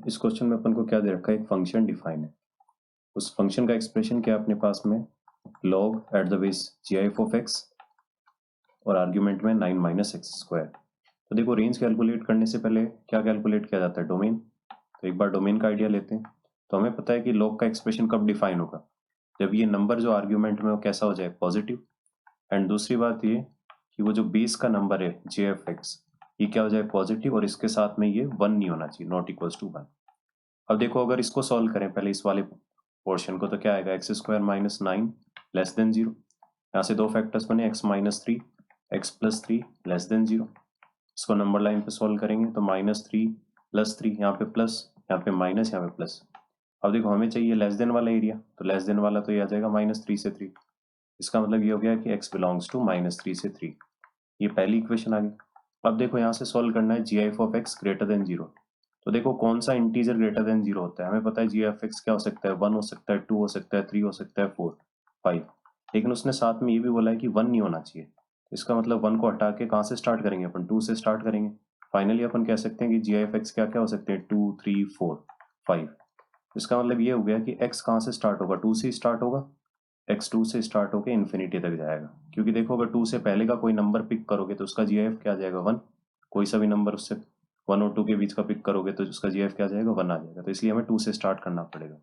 इस क्वेश्चन में अपन को क्या दे रखा है, एक फंक्शन डिफाइन है। उस फंक्शन का एक्सप्रेशन क्या है अपने पास में, log at the base gif of x और आर्ग्यूमेंट में 9 माइनस एक्स स्क्वायर। तो देखो रेंज कैलकुलेट करने से पहले क्या कैलकुलेट किया जाता है, डोमेन। तो एक बार डोमेन का आइडिया लेते हैं। तो हमें पता है कि log का एक्सप्रेशन कब डिफाइन होगा, जब ये नंबर जो आर्ग्यूमेंट में वो कैसा हो जाए, पॉजिटिव। एंड दूसरी बात ये कि वो जो बेस का नंबर है gf(x) ये क्या हो जाए, पॉजिटिव, और इसके साथ में ये 1 नहीं होना चाहिए, नॉट इक्वल्स टू 1। अब देखो अगर इसको सॉल्व करें पहले इस वाले पोर्शन को, तो क्या आएगा, x square minus 9 less than 0। यहाँ से दो फैक्टर्स बने, x minus 3 x plus 3 less than 0। इसको नंबर लाइन पे सॉल्व करेंगे तो -3 प्लस 3, यहाँ पे प्लस, यहाँ पे माइनस, यहाँ पे प्लस। अब देखो हमें चाहिए लेस देन वाला एरिया, तो लेस देन वाला तो ये आ जाएगा -3 से 3। इसका मतलब ये हो गया कि x बिलोंग्स टू -3 से 3। ये पहली इक्वेशन आ गई। अब देखो यहाँ से सॉल्व करना है gf of x greater than 0। तो देखो कौन सा इंटीजर ग्रेटर देन 0 होता है, हमें पता है gf(x) क्या हो सकता है, 1 हो सकता है, 2 हो सकता है, 3 हो सकता है, 4, 5। लेकिन उसने साथ में ये भी बोला है कि 1 नहीं होना चाहिए। तो इसका मतलब 1 को हटा के कहाँ से स्टार्ट करेंगे, अपन 2 से स्टार्ट करेंगे। फाइनली अपन कह सकते हैं कि gf(x) क्या क्या हो सकते हैं, 2, 3, 4, 5। इसका मतलब ये हो गया कि x कहाँ से स्टार्ट होगा, 2 से स्टार्ट होगा, x 2 से स्टार्ट होकर इन्फिनिटी तक जाएगा। क्योंकि देखो अगर 2 से पहले का कोई नंबर पिक करोगे तो उसका gf क्या आ जाएगा, 1। कोई सा भी नंबर उससे 1 और 2 के बीच का पिक करोगे तो उसका gf क्या आ जाएगा, 1 आ जाएगा। तो इसलिए हमें 2 से स्टार्ट करना पड़ेगा।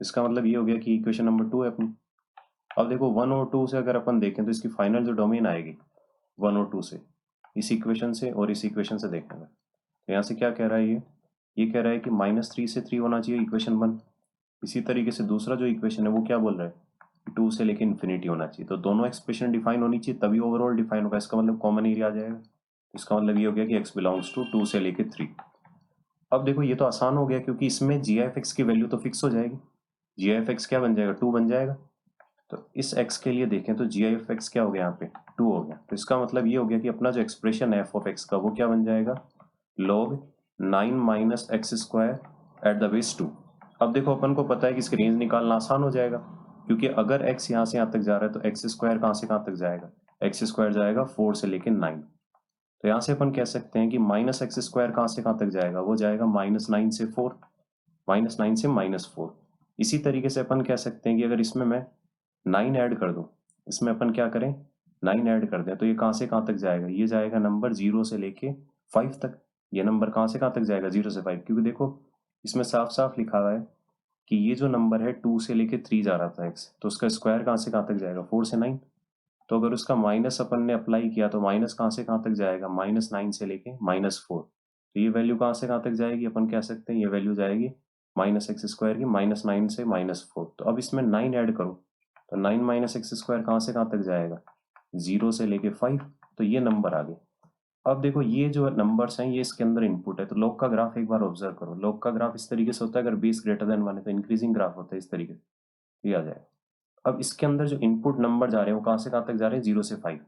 इसका मतलब ये हो गया कि इक्वेशन नंबर 2 है अपनी। अब देखो 1 और 2 से अगर अपन देखें तो इसकी फाइनल जो डोमेन आएगी 1 और 2 से, इस इक्वेशन से और इस इक्वेशन से देखेंगे। तो यहाँ से क्या कह रहा है, ये कह रहा है कि -3 से 3 होना चाहिए इक्वेशन 1। इसी तरीके से दूसरा जो इक्वेशन है वो क्या बोल रहा है, 2 से लेके इन्फिनिटी होना चाहिए। तो दोनों एक्सप्रेशन डिफाइन होनी चाहिए तभी ओवरऑल डिफाइन होगा। इसका मतलब कॉमन एरिया आ जाएगा। इसका मतलब ये हो गया कि x बिलोंग्स टू 2 से लेके 3। अब देखो ये तो आसान हो गया क्योंकि इसमें gf(x) की वैल्यू तो फिक्स हो जाएगी। gf(x) क्या बन जाएगा, 2 बन जाएगा। तो इस x के लिए देखें तो gf(x) क्या हो गया, यहाँ पे 2 हो गया। तो इसका मतलब ये हो गया कि अपना जो एक्सप्रेशन है f ऑफ x का वो क्या बन जाएगा, log 9 minus x square at the base 2। अब देखो अपन को पता है कि इसकी रेंज निकालना आसान हो जाएगा, क्योंकि अगर x यहाँ से यहाँ तक जा रहा है तो एक्स स्क्वायर कहाँ से कहाँ तक जाएगा, एक्स स्क्वायर जाएगा 4 से लेके 9। तो यहाँ से अपन कह सकते हैं कि माइनस एक्स स्क्वायर कहाँ से कहाँ तक जाएगा, वो जाएगा -9 से 4, -9 से -4। इसी तरीके से अपन कह सकते हैं कि अगर इसमें मैं 9 ऐड कर दूं, इसमें अपन क्या करें, 9 ऐड कर दें, तो ये कहाँ से कहाँ तक जाएगा, ये जाएगा नंबर 0 से लेके 5 तक। ये नंबर कहाँ से कहाँ तक जाएगा, 0 से 5। क्योंकि देखो इसमें साफ साफ लिखा हुआ है कि ये जो नंबर है 2 से लेके 3 जा रहा था x, तो उसका स्क्वायर कहाँ से कहाँ तक जाएगा, 4 से 9। तो अगर उसका माइनस अपन ने अप्लाई किया तो माइनस कहाँ से कहाँ तक जाएगा, -9 से लेके -4। तो ये वैल्यू कहाँ से कहाँ तक जाएगी, अपन कह सकते हैं ये वैल्यू जाएगी -x स्क्वायर की -9 से -4। तो अब इसमें 9 ऐड करो तो 9 माइनस एक्स स्क्वायर कहाँ से कहाँ तक जाएगा, 0 से लेके 5। तो ये नंबर आ गए। अब देखो ये जो नंबर्स हैं ये इसके अंदर इनपुट है। तो लॉग का ग्राफ एक बार ऑब्जर्व करो। लॉग का ग्राफ इस तरीके से होता है, अगर बेस ग्रेटर देन 1 है तो इंक्रीजिंग ग्राफ होता है इस तरीके से, ये आ जाएगा। अब इसके अंदर जो इनपुट नंबर जा रहे हैं वो कहाँ से कहाँ तक जा रहे हैं, 0 से 5।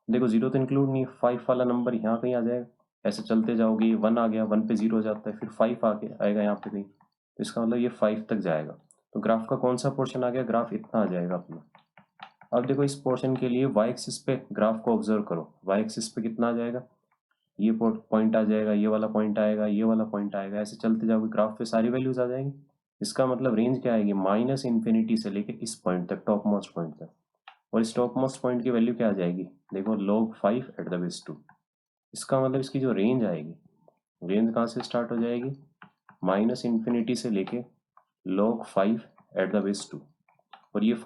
देखो 0 तो इंक्लूड नहीं है, 5 वाला नंबर यहाँ कहीं आ जाएगा। ऐसे चलते जाओगे, ये 1 आ गया, 1 पे 0 हो जाता है, फिर 5 आके आएगा यहाँ पे कहीं, तो इसका मतलब ये 5 तक जाएगा। तो ग्राफ का कौन सा पोर्शन आ गया, ग्राफ इतना आ जाएगा अपना। अब देखो इस पोर्शन के लिए y एक्सिस पे ग्राफ को ऑब्जर्व करो, y एक्सिस पे कितना आ जाएगा, ये पॉइंट आ जाएगा, ये वाला पॉइंट आएगा, ये वाला पॉइंट आएगा। ऐसे चलते जाओगे ग्राफ पे सारी वैल्यूज आ जाएंगी। इसका मतलब रेंज क्या आएगी, -इन्फिनिटी से लेके इस पॉइंट तक, टॉप मोस्ट पॉइंट तक। और इस टॉप मोस्ट पॉइंट की वैल्यू क्या आ जाएगी, देखो log 5 एट द बेस 2। इसका मतलब इसकी जो रेंज आएगी, रेंज कहाँ से स्टार्ट हो जाएगी, -इन्फिनिटी से लेके log 5 एट द बेस 2। और ये